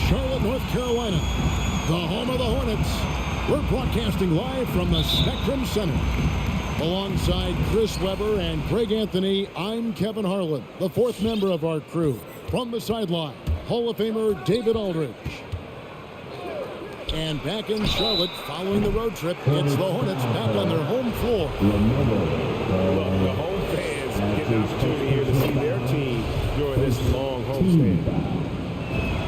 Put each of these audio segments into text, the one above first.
Charlotte, North Carolina, the home of the Hornets. We're broadcasting live from the Spectrum Center. Alongside Chris Webber and Craig Anthony, I'm Kevin Harlan, the fourth member of our crew. From the sideline, Hall of Famer David Aldridge. And back in Charlotte, following the road trip, it's the Hornets back on their home floor. The home fans get an opportunity here to see their team during this long homestand.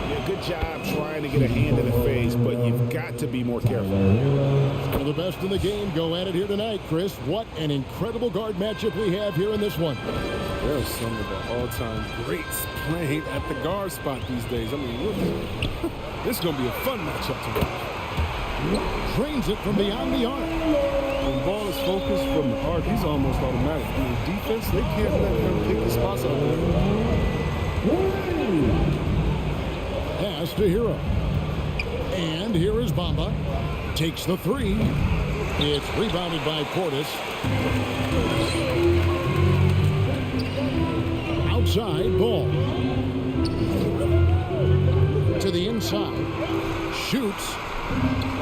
Yeah, good job trying to get a hand in the face, but you've got to be more careful. Some of the best in the game go at it here tonight, Chris. What an incredible guard matchup we have here in this one. There are some of the all-time greats playing at the guard spot these days. I mean, this is going to be a fun matchup to watch. Drains it from beyond the arc. When the ball is focused from the arc, he's almost automatic. I mean, defense, they can't let him pick the spots out there. Pass to Hero. And here is Bamba. Takes the three. It's rebounded by Portis. Outside ball. To the inside. Shoots.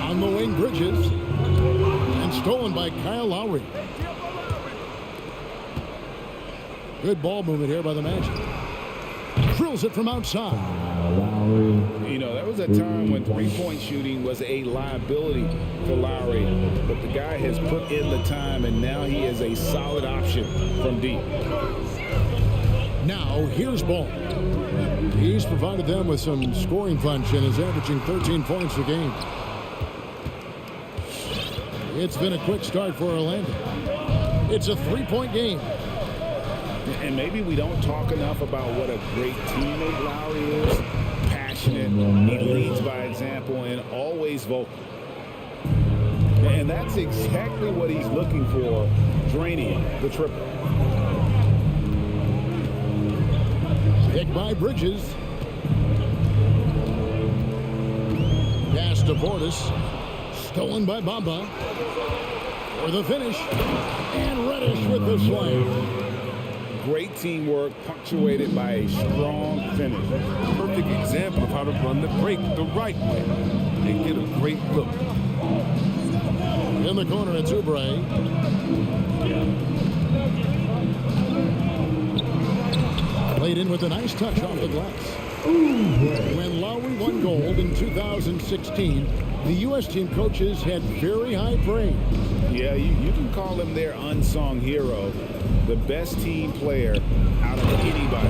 On the wing, Bridges. And stolen by Kyle Lowry. Good ball movement here by the Magic. Drills it from outside. You know, there was a time when three-point shooting was a liability for Lowry, but the guy has put in the time, and now he is a solid option from deep. Now, here's Ball. He's provided them with some scoring punch and is averaging 13 points a game. It's been a quick start for Orlando. It's a three-point game. And maybe we don't talk enough about what a great teammate Lowry is. Passionate, he leads by example, and always vocal. And that's exactly what he's looking for, draining the triple. Picked by Bridges. Pass to Portis. Stolen by Bamba. For the finish. And Reddish with the slam. Great teamwork, punctuated by a strong finish. Perfect example of how to run the break the right way and get a great look. In the corner, it's Oubre. Played in with a nice touch off the glass. When Lowry won gold in 2016, the U.S. team coaches had very high praise. Yeah, you can call him their unsung hero. The best team player out of anybody.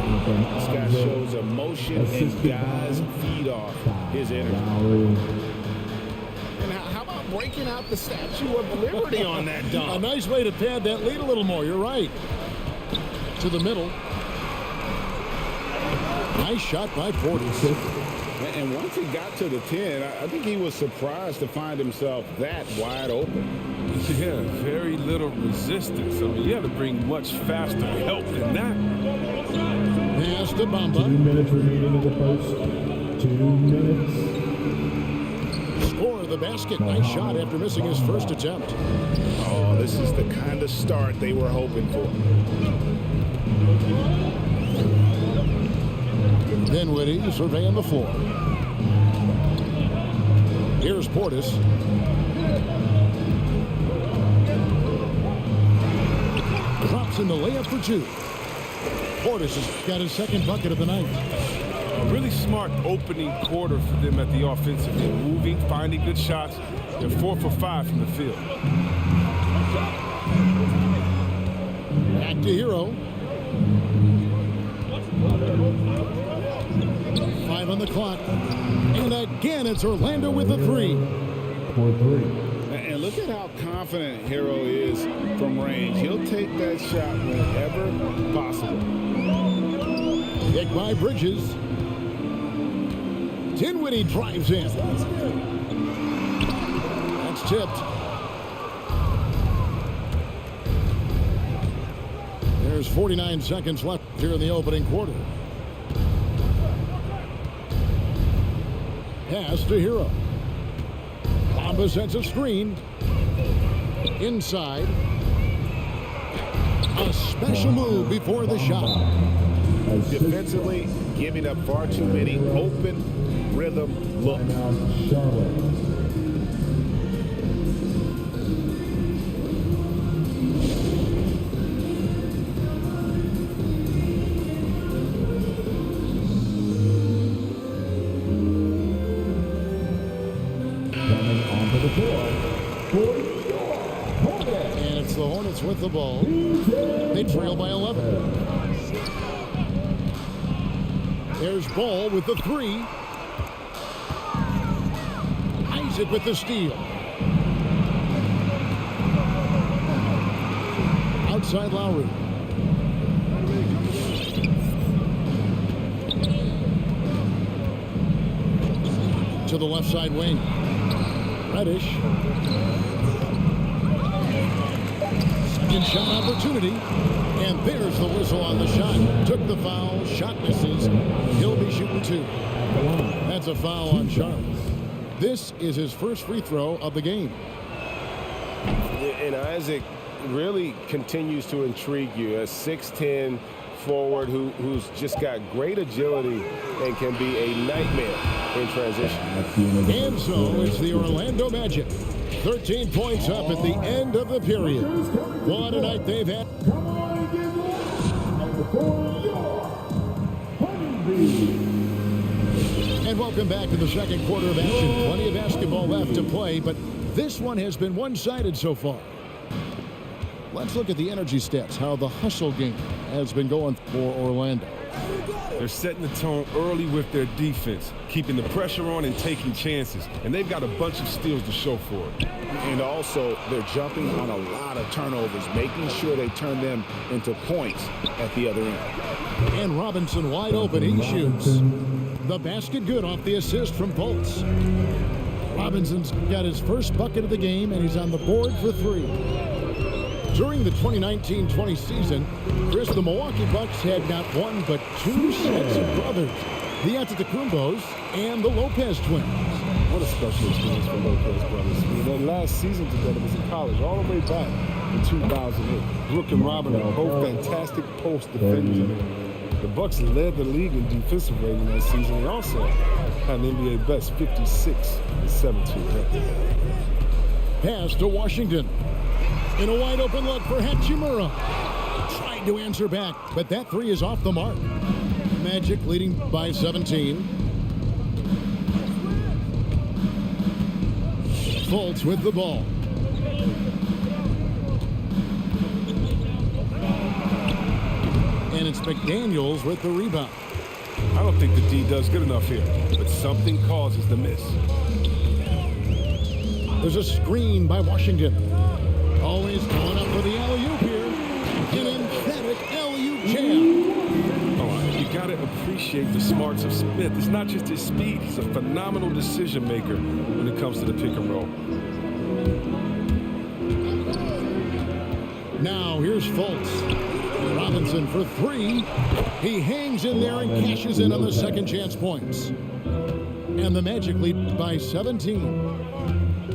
This guy shows emotion, and guys feed off his energy. And how about breaking out the Statue of Liberty on that dunk? A nice way to pad that lead a little more. You're right. To the middle. Nice shot by Portis. And once he got to the 10, I think he was surprised to find himself that wide open. Yeah, very little resistance. I mean, you had to bring much faster help than that. Pass to Bamba. 2 minutes remaining in the first. 2 minutes. Score of the basket. Nice shot after missing his first attempt. Oh, this is the kind of start they were hoping for. Dinwiddie surveying the floor. Here's Portis. Drops in the layup for two. Portis has got his second bucket of the night. A really smart opening quarter for them at the offensive end. Moving, finding good shots. They're 4 for 5 from the field. Back to Hero. 5 on the clock. And again, it's Orlando with the three. 4-3. And look at how confident Hero is from range. He'll take that shot whenever possible. Picked by Bridges. Dinwiddie drives in. That's tipped. There's 49 seconds left here in the opening quarter. Pass to Hero. Bamba sets a screen. Inside. A special move before the shot. Defensively, giving up far too many open rhythm look. Timeout, Charlotte. Coming onto the floor. And it's the Hornets with the ball. They trail by 11. There's Ball with the three. Isaac with the steal. Outside Lowry. To the left side wing. Reddish. Second shot opportunity. And there's the whistle on the shot. Took the foul. Shot misses. He'll be shooting two. That's a foul on Charlotte. This is his first free throw of the game. And Isaac really continues to intrigue you. A 6'10" forward who's just got great agility and can be a nightmare in transition. And so it's the Orlando Magic. 13 points up at the end of the period. What a night they've had. Come on and give love. And before your Honeybee. And welcome back to the second quarter of action. Plenty of basketball left to play, but this one has been one-sided so far. Let's look at the energy stats, how the hustle game has been going for Orlando. They're setting the tone early with their defense, keeping the pressure on and taking chances. And they've got a bunch of steals to show for it. And also, they're jumping on a lot of turnovers, making sure they turn them into points at the other end. And Robinson wide open. He shoots. The basket good off the assist from Fultz. Robinson's got his first bucket of the game, and he's on the board for three. During the 2019-20 season, Chris, the Milwaukee Bucks had not one but two sets of brothers, the Antetokounmpos and the Lopez twins. What a special experience for Lopez brothers. I mean, their last season together was in college, all the way back in 2008. Brooke and Robin are both fantastic post defenders. The Bucks led the league in defensive rating that season. They also had an NBA best 56 and 17. Pass to Washington. In a wide open look for Hachimura. Tried to answer back, but that three is off the mark. Magic leading by 17. Fultz with the ball. And it's McDaniels with the rebound. I don't think the D does good enough here, but something causes the miss. There's a screen by Washington. Always going up for the alley-oop here. An emphatic alley-oop jam. Oh, you got to appreciate the smarts of Smith. It's not just his speed. He's a phenomenal decision maker when it comes to the pick and roll. Now here's Fultz. Robinson for three. He hangs in there and cashes in on the second chance points. And the Magic lead by 17.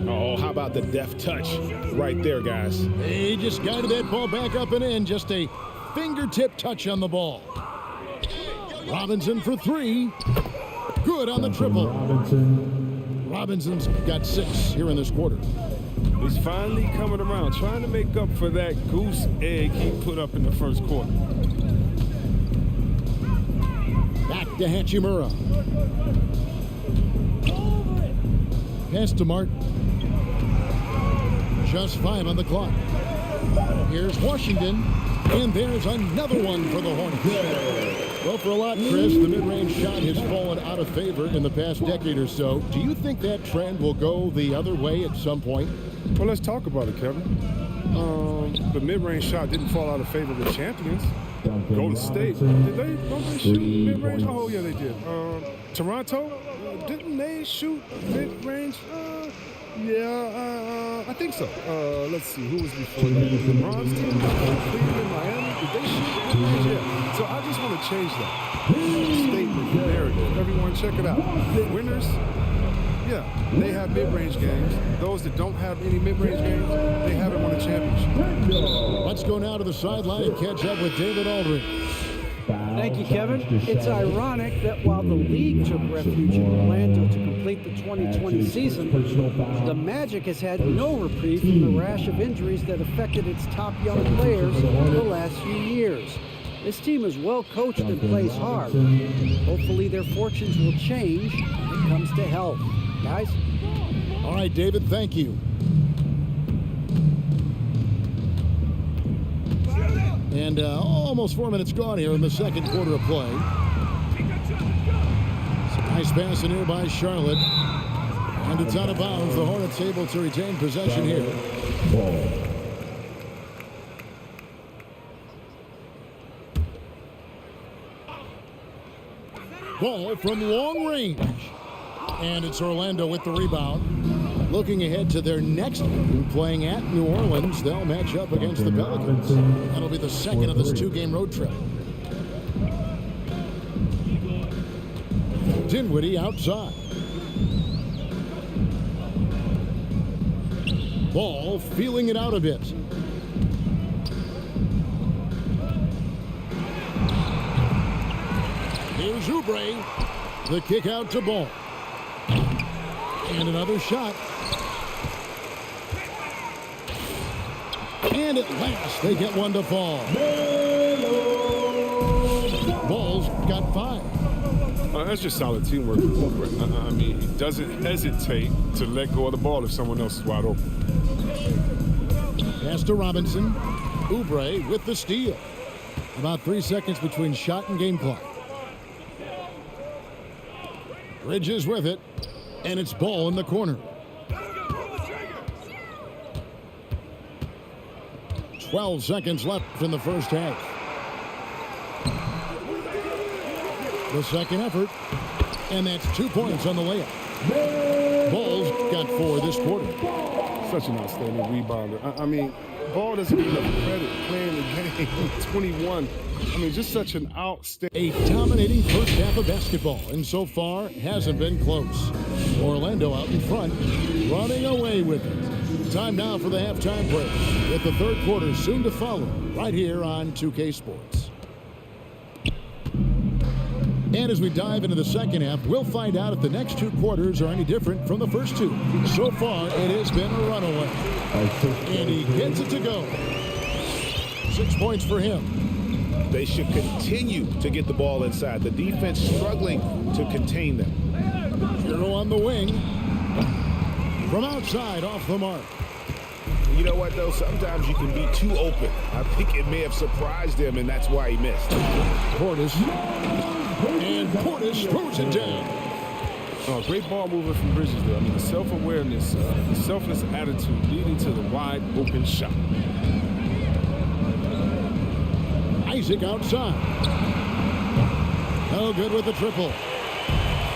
Oh, how about the deft touch right there, guys? He just guided that ball back up and in. Just a fingertip touch on the ball. Robinson for three. Good on the triple. Robinson's got 6 here in this quarter. He's finally coming around, trying to make up for that goose egg he put up in the first quarter. Back to Hachimura. Pass to Martin. Just 5 on the clock. Here's Washington, and there's another one for the Hornets. Well, for a lot, Chris, the mid-range shot has fallen out of favor in the past decade or so. Do you think that trend will go the other way at some point? Well, let's talk about it, Kevin. The mid-range shot didn't fall out of favor with champions. Golden State, don't they shoot mid-range? Oh, yeah, they did. Toronto, didn't they shoot mid-range? Yeah, I think so. Let's see, who was before that? LeBron's team, Cleveland, Miami, did they shoot mid-range? Yeah. So I just want to change that statement, narrative. Everyone, check it out. Winners, yeah, they have mid-range games. Those that don't have any mid-range games, they haven't won a championship. Let's go now to the sideline and catch up with David Aldridge. Thank you, Kevin. It's ironic that while the league took refuge in Orlando to complete the 2020 season, the Magic has had no reprieve from the rash of injuries that affected its top young players the last few years. This team is well coached and plays hard. Hopefully their fortunes will change when it comes to health. Guys? All right, David, thank you. And almost 4 minutes gone here in the second quarter of play. Nice pass in here by Charlotte. And it's out of bounds. The Hornets able to retain possession here. Ball from long range. And it's Orlando with the rebound. Looking ahead to their next game, playing at New Orleans, they'll match up against the Pelicans. That'll be the second of this two-game road trip. Dinwiddie outside. Ball feeling it out a bit. Here's Oubre. The kick out to Ball. And another shot. And at last, they get one to fall. Ball's got 5. That's just solid teamwork. I mean, he doesn't hesitate to let go of the ball if someone else is wide open. Pass to Robinson. Oubre with the steal. About 3 seconds between shot and game clock. Bridges with it. And it's Ball in the corner. 12 seconds left in the first half. The second effort. And that's 2 points on the layup. Ball's got 4 this quarter. Such an outstanding rebounder. I mean, Ball doesn't get enough credit playing the game. 21. I mean, just such an outstanding. A dominating first half of basketball, and so far hasn't been close. Orlando out in front, running away with it. Time now for the halftime break, with the third quarter soon to follow, right here on 2K Sports. And as we dive into the second half, we'll find out if the next 2 quarters are any different from the first 2. So far, it has been a runaway. And he gets it to go. 6 points for him. They should continue to get the ball inside. The defense struggling to contain them. Hero on the wing. From outside, off the mark. You know what, though? Sometimes you can be too open. I think it may have surprised him, and that's why he missed. Portis. And Portis throws it down. Oh, great ball movement from Bridges there. I mean, the self-awareness, the selfless attitude leading to the wide open shot. Isaac outside. No good with the triple.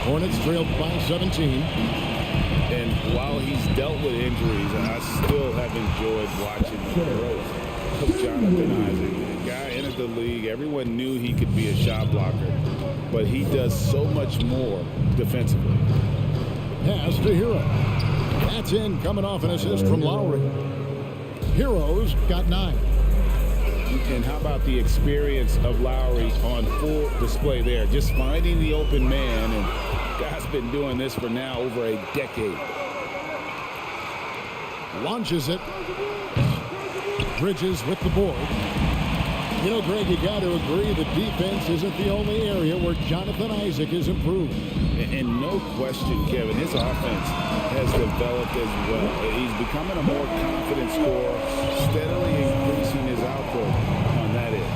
Hornets trailed by 17. And while he's dealt with injuries, I still have enjoyed watching the growth of Jonathan Isaac. The guy entered the league. Everyone knew he could be a shot blocker, but he does so much more defensively. Pass to Hero. That's in, coming off an assist from Lowry. Hero's got 9. And how about the experience of Lowry on full display there? Just finding the open man, and guy's been doing this for now over a decade. Launches it. Bridges with the board. You know, Greg, you got to agree that defense isn't the only area where Jonathan Isaac has improved. And no question, Kevin, his offense has developed as well. He's becoming a more confident scorer, steadily increasing his output on that end.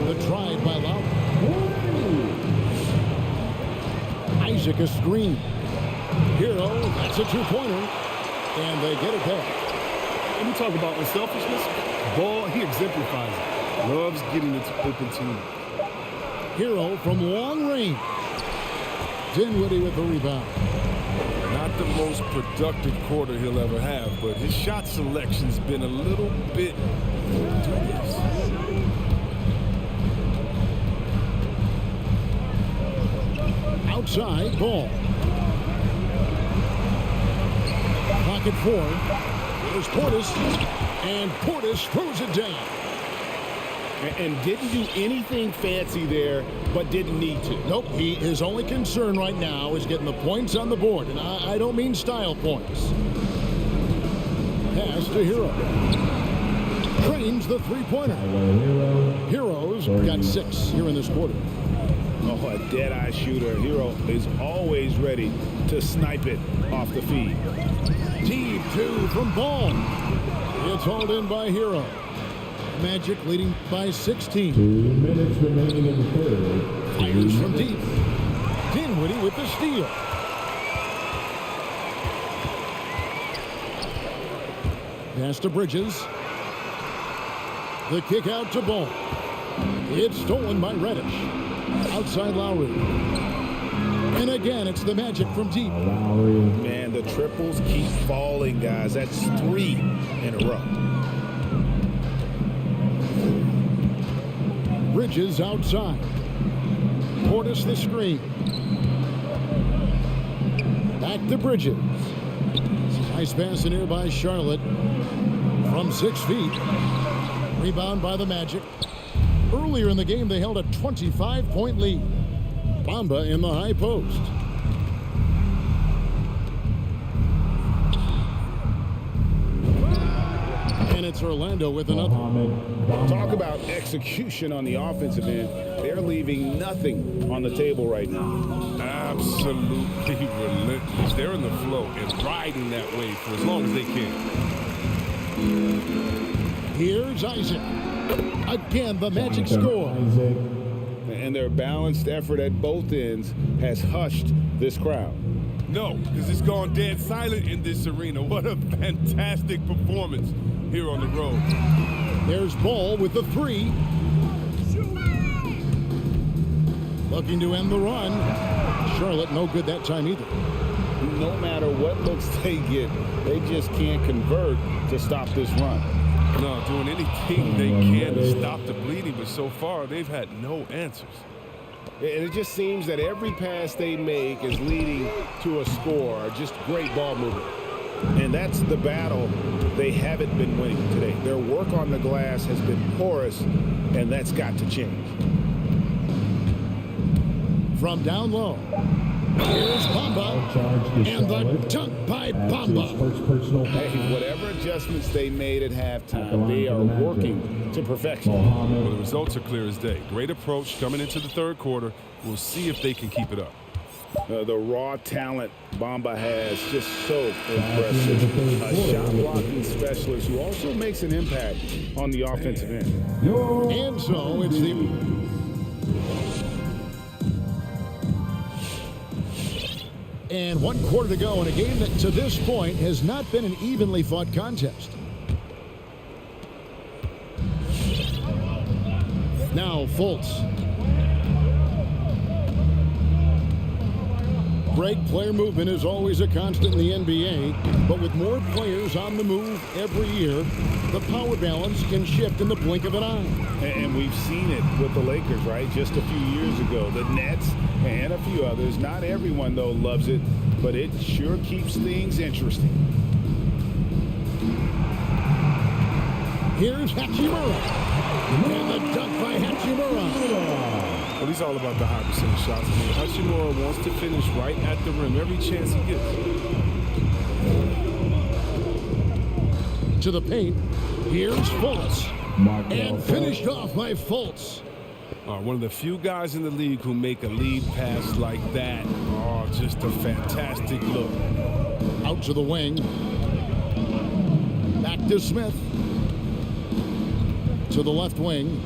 The drive by Lowry. Isaac a screen. Hero, that's a 2-pointer. And they get it back. When we talk about unselfishness, Ball, he exemplifies it. Loves getting it to open team. Hero from long range. Dinwiddie with the rebound. Not the most productive quarter he'll ever have, but his shot selection's been a little bit dubious. Outside, Ball. Pocket 4. There's Portis. And Portis throws it down. And didn't do anything fancy there, but didn't need to. Nope, his only concern right now is getting the points on the board, and I don't mean style points. Pass to Hero. Trains the three-pointer. Hero's got 6 here in this quarter. Oh, a dead-eye shooter. Hero is always ready to snipe it off the feed. Deep 2 from Ball. It's hauled in by Hero. Magic leading by 16. 2 minutes remaining in the third. Fires from deep. Dinwiddie with the steal. Pass to Bridges. The kick out to Ball. It's stolen by Reddish. Outside Lowry. And again, it's the Magic from deep. Man, the triples keep falling, guys. That's 3 in a row. Bridges outside. Portis the screen. Back to Bridges. Nice pass in here by Charlotte. From 6 feet. Rebound by the Magic. Earlier in the game, they held a 25-point lead. Bamba in the high post. And it's Orlando with another. Talk about execution on the offensive end. They're leaving nothing on the table right now. Absolutely relentless. They're in the flow and riding that wave for as long as they can. Here's Isaac. Again, the Magic score. And their balanced effort at both ends has hushed this crowd. No, because it's gone dead silent in this arena. What a fantastic performance here on the road. There's Ball with the 3. Looking to end the run. Charlotte no good that time either. No matter what looks they get, they just can't convert to stop this run. No, doing anything they can to stop the bleeding, but so far they've had no answers. And it just seems that every pass they make is leading to a score. Just great ball movement. And that's the battle they haven't been winning today. Their work on the glass has been porous, and that's got to change. From down low. Here's Bamba. And the dunk by Bamba. Hey, whatever adjustments they made at halftime, they are working to perfection. Well, the results are clear as day. Great approach coming into the third quarter. We'll see if they can keep it up. The raw talent Bamba has, just so impressive. A shot blocking specialist who also makes an impact on the offensive end. And so it's the... And 1 quarter to go in a game that to this point has not been an evenly fought contest. Now Fultz. Greg, player movement is always a constant in the NBA, but with more players on the move every year, the power balance can shift in the blink of an eye. And we've seen it with the Lakers, right? Just a few years ago. The Nets and a few others. Not everyone, though, loves it, but it sure keeps things interesting. Here's Hachimura. And the dunk by Hachimura. Well, he's all about the high percentage shots. Hachimura wants to finish right at the rim every chance he gets. To the paint. Here's Fultz. And finished off by Fultz. One of the few guys in the league who make a lead pass like that. Oh, just a fantastic look. Out to the wing. Back to Smith. To the left wing.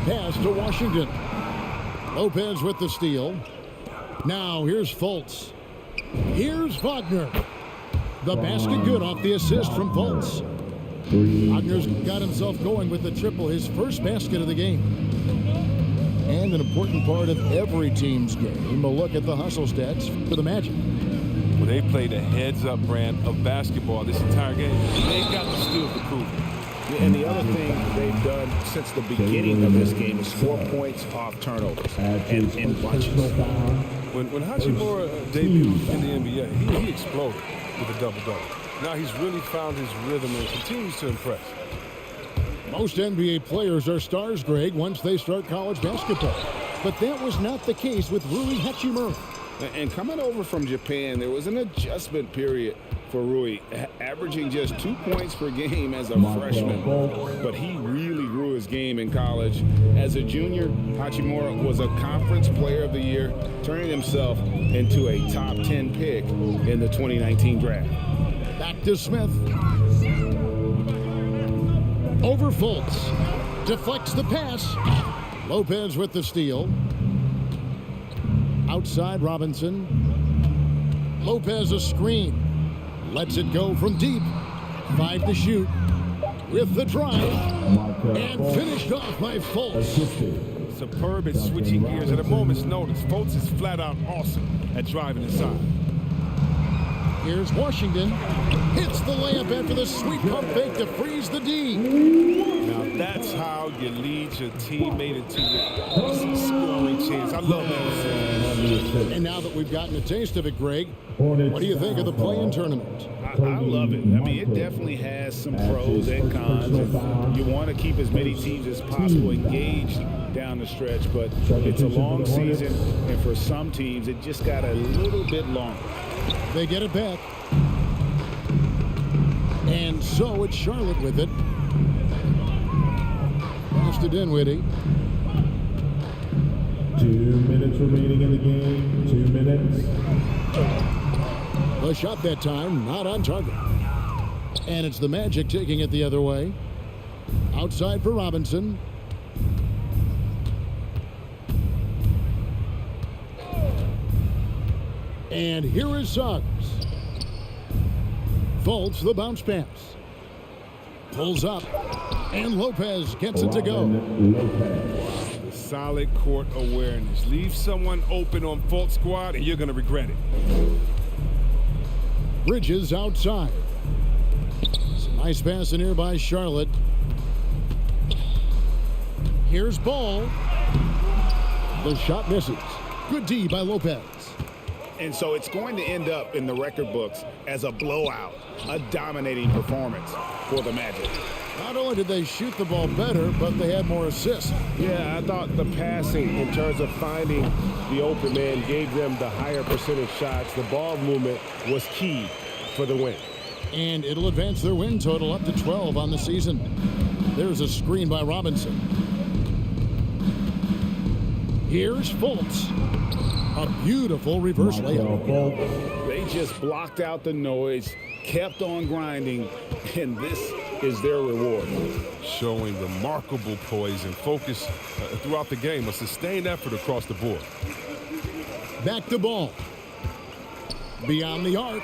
Pass to Washington. Lopez with the steal. Now here's Fultz. Here's Wagner. The basket good off the assist from Fultz. Wagner's got himself going with the triple, his first basket of the game. And an important part of every team's game, a look at the hustle stats for the Magic. Well, they played a heads-up brand of basketball this entire game. They got the steals to prove it. And the other thing they've done since the beginning of this game is score points off turnovers and in bunches. When Hachimura debuted in the NBA, he exploded with a double-double. Now he's really found his rhythm and continues to impress. Most NBA players are stars, Greg, once they start college basketball. But that was not the case with Rui Hachimura. And coming over from Japan, there was an adjustment period for Rui, averaging just 2 points per game as a freshman. But he really grew his game in college. As a junior, Hachimura was a Conference Player of the Year, turning himself into a top 10 pick in the 2019 draft. Back to Smith. Over Fultz. Deflects the pass. Lopez with the steal. Outside Robinson. Lopez a screen. Lets it go from deep. 5 to shoot. With the drive. And finished off by Fultz. Superb at switching gears at a moment's notice. Fultz is flat out awesome at driving inside. Here's Washington. Hits the layup after the sweet pump fake to freeze the D. Now that's how you lead your teammate into an easy scoring chance. I love that. And now that we've gotten a taste of it, Greg, what do you think of the play-in tournament? I love it. I mean, it definitely has some pros and cons. And you want to keep as many teams as possible engaged down the stretch, but it's a long season, and for some teams, it just got a little bit longer. They get it back. And so it's Charlotte with it. Pass to Dinwiddie. 2 minutes remaining in the game. 2 minutes. The shot that time, not on target. And it's the Magic taking it the other way. Outside for Robinson. And here is Suggs. Fultz the bounce pass. Pulls up. And Lopez gets it to go. The solid court awareness. Leave someone open on Fultz squad and you're going to regret it. Bridges outside. Some nice pass in here by Charlotte. Here's Ball. The shot misses. Good D by Lopez. And so it's going to end up in the record books as a blowout, a dominating performance for the Magic. Not only did they shoot the ball better, but they had more assists. Yeah, I thought the passing in terms of finding the open man gave them the higher percentage shots. The ball movement was key for the win. And it'll advance their win total up to 12 on the season. There's a screen by Robinson. Here's Fultz. A beautiful reverse layup. They just blocked out the noise, kept on grinding, and this is their reward. Showing remarkable poise and focus throughout the game, a sustained effort across the board. Back to Ball. Beyond the arc.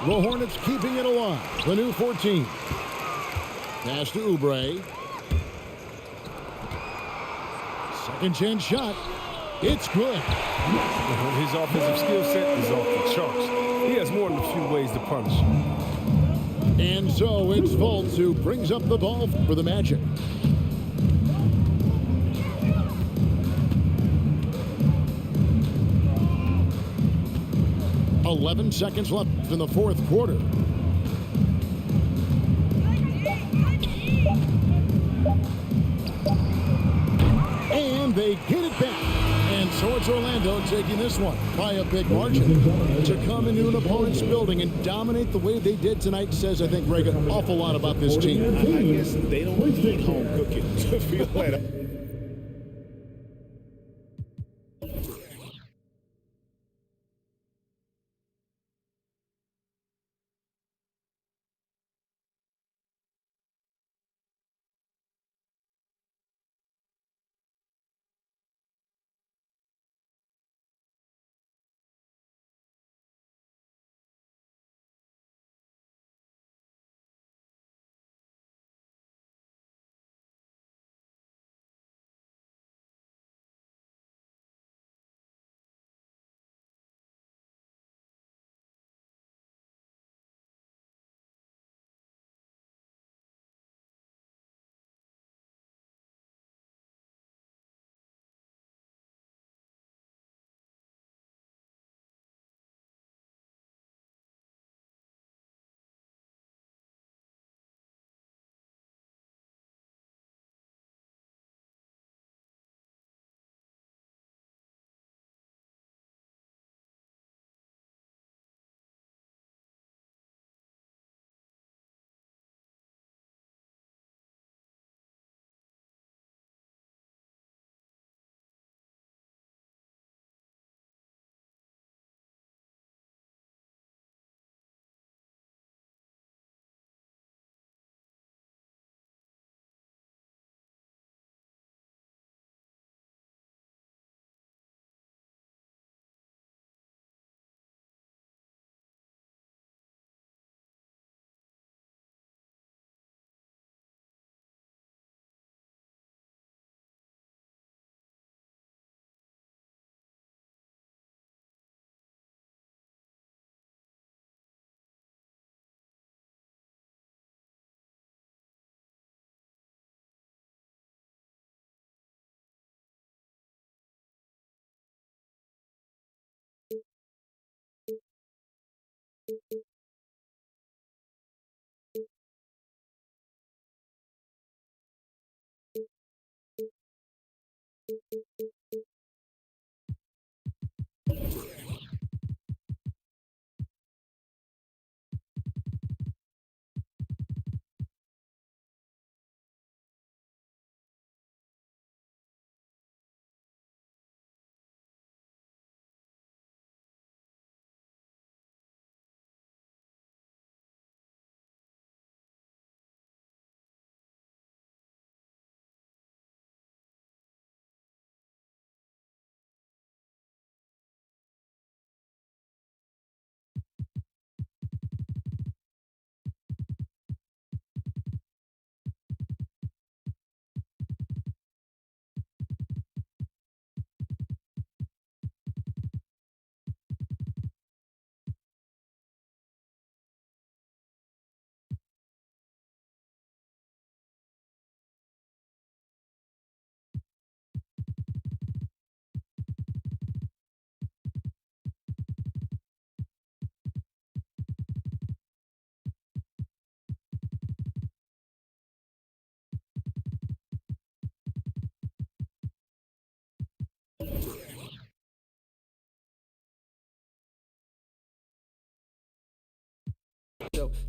The Hornets keeping it alive. The new 14. Pass to Oubre. Second chance shot. It's good. His offensive skill set is off the charts. He has more than a few ways to punish. And so it's Fultz who brings up the ball for the Magic. "11 seconds left in the fourth quarter. And they get it back. And so it's Orlando taking this one by a big margin. To come into an opponent's building and dominate the way they did tonight says, I think, Greg, an awful lot about this team. I guess they don't need home cooking to feel that.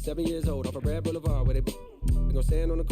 7 years old off a Red Boulevard where they gonna stand on the